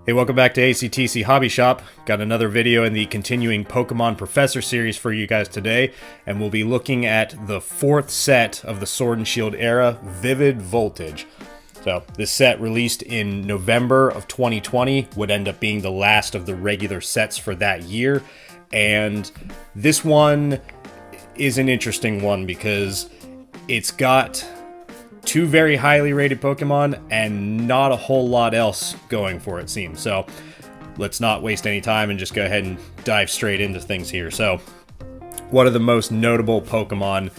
Hey, welcome back to ACTC Hobby Shop. Got another video in the continuing Pokemon Professor series for you guys today, and we'll be looking at the fourth set of the Sword and Shield era, Vivid Voltage. So this set, released in November of 2020, would end up being the last of the regular sets for that year. And this one is an interesting one because it's got two very highly rated Pokemon and not a whole lot else going for it, seems. So let's not waste any time and just go ahead and dive straight into things here. So what are the most notable Pokemon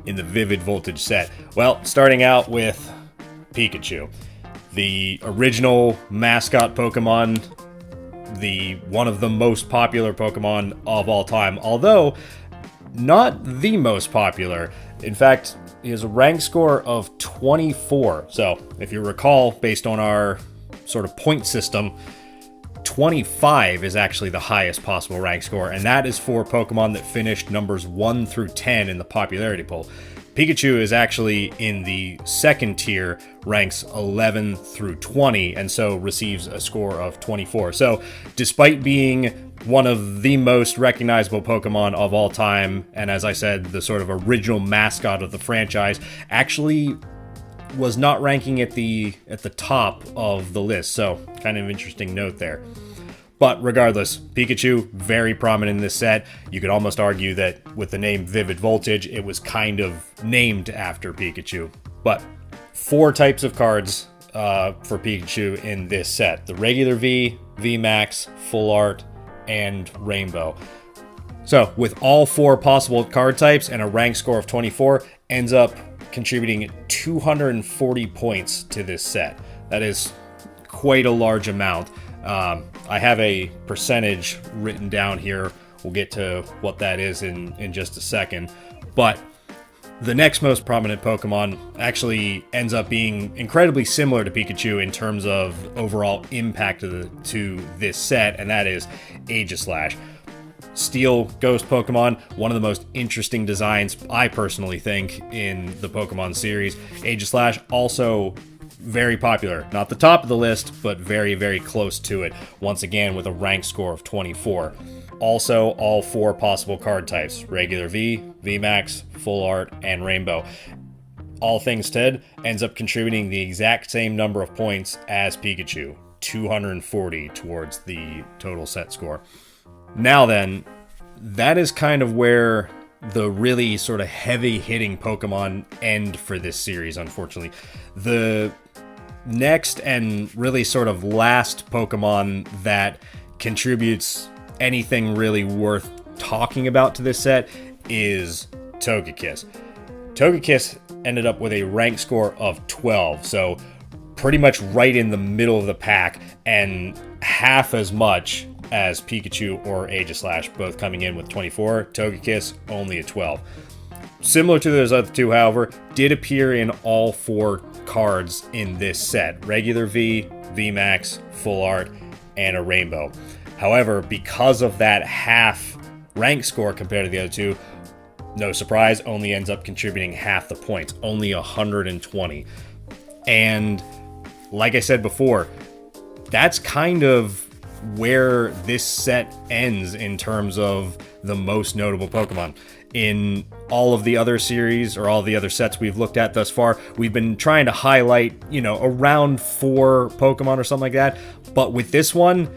in the Vivid Voltage set? Well, starting out with Pikachu, the original mascot Pokemon, one of the most popular Pokemon of all time, although not the most popular. In fact, he has a rank score of 24. So if you recall, based on our sort of point system, 25 is actually the highest possible rank score, and that is for Pokemon that finished numbers 1 through 10 in the popularity poll. Pikachu is actually in the second tier, ranks 11 through 20, and so receives a score of 24. So despite being one of the most recognizable Pokemon of all time, and as I said, the sort of original mascot of the franchise, actually was not ranking at the top of the list. So kind of interesting note there. But regardless, Pikachu, very prominent in this set. You could almost argue that with the name Vivid Voltage, it was kind of named after Pikachu. But 4 types of cards for Pikachu in this set: the regular V, VMAX, Full Art, and Rainbow. So with all 4 possible card types and a rank score of 24, ends up contributing 240 points to this set. That is quite a large amount. I have a percentage written down here. We'll get to what that is in just a second. But the next most prominent Pokemon actually ends up being incredibly similar to Pikachu in terms of overall impact to this set, and that is Aegislash. Steel Ghost Pokemon, one of the most interesting designs, I personally think, in the Pokemon series. Aegislash, also very popular. Not the top of the list, but very, very close to it. Once again, with a rank score of 24. Also, all 4 possible card types: regular V, VMAX, Full Art, and Rainbow. All things said, ends up contributing the exact same number of points as Pikachu, 240 towards the total set score. Now then, that is kind of where the really sort of heavy-hitting Pokemon end for this series, unfortunately. The next and really sort of last Pokemon that contributes anything really worth talking about to this set is Togekiss. Togekiss ended up with a rank score of 12, so pretty much right in the middle of the pack, and half as much as Pikachu or Aegislash, both coming in with 24. Togekiss only at 12. Similar to those other two, however, did appear in all 4 cards in this set: regular V, VMAX, Full Art, and a Rainbow. However, because of that half rank score compared to the other two, no surprise, only ends up contributing half the points, only 120. And like I said before, that's kind of where this set ends in terms of the most notable Pokemon. In all of the other series, or all the other sets we've looked at thus far, we've been trying to highlight, around 4 Pokemon or something like that. But with this one,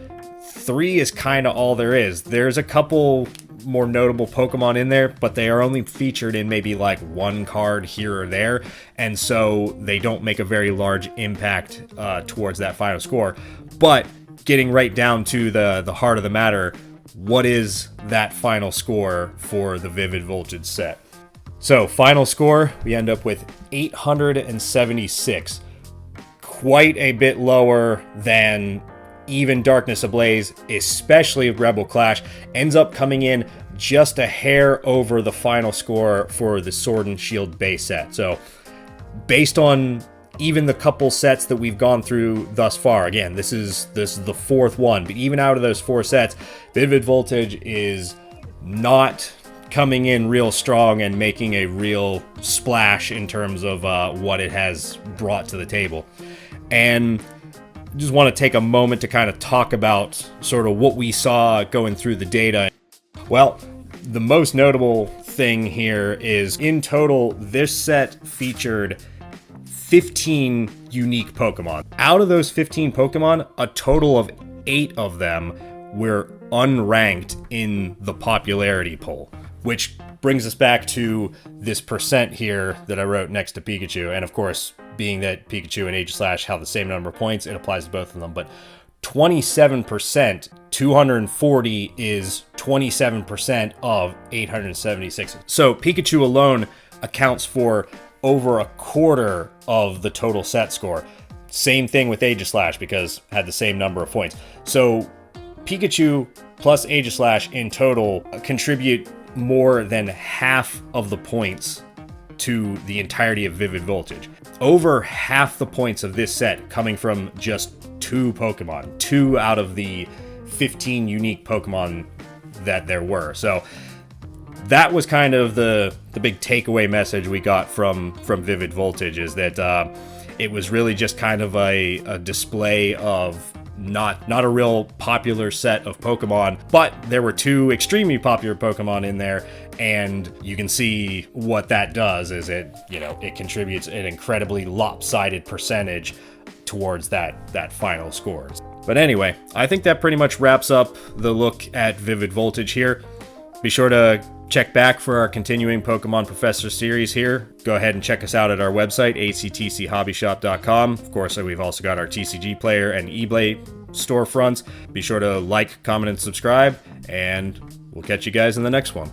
3 is kind of all there is. There's a couple more notable Pokemon in there, but they are only featured in maybe like 1 card here or there, and so they don't make a very large impact towards that final score. But getting right down to the heart of the matter, what is that final score for the Vivid Voltage set? So final score, we end up with 876. Quite a bit lower than even Darkness Ablaze, especially Rebel Clash. Ends up coming in just a hair over the final score for the Sword and Shield base set. So based on even the couple sets that we've gone through thus far, again, this is the 4th one, but even out of those 4 sets, Vivid Voltage is not coming in real strong and making a real splash in terms of what it has brought to the table. And Just want to take a moment to kind of talk about sort of what we saw going through the data. Well, the most notable thing here is in total, this set featured 15 unique Pokemon. Out of those 15 Pokemon, a total of 8 of them were unranked in the popularity poll, which brings us back to this percent here that I wrote next to Pikachu. And of course, being that Pikachu and Aegislash have the same number of points, it applies to both of them. But 27%, 240 is 27% of 876. So Pikachu alone accounts for over a quarter of the total set score. Same thing with Aegislash because it had the same number of points. So Pikachu plus Aegislash in total contribute more than half of the points to the entirety of Vivid Voltage. Over half the points of this set coming from just 2 Pokemon, 2 out of the 15 unique Pokemon that there were. So that was kind of the big takeaway message we got from Vivid Voltage, is that it was really just kind of a display of not a real popular set of Pokemon, but there were 2 extremely popular Pokemon in there, and you can see what that does is it contributes an incredibly lopsided percentage towards that final score. But anyway, I think that pretty much wraps up the look at Vivid Voltage here. Be sure to check back for our continuing Pokemon Professor series here. Go ahead and check us out at our website, actchobbyshop.com. Of course, we've also got our TCGPlayer and Ebay storefronts. Be sure to like, comment, and subscribe, and we'll catch you guys in the next one.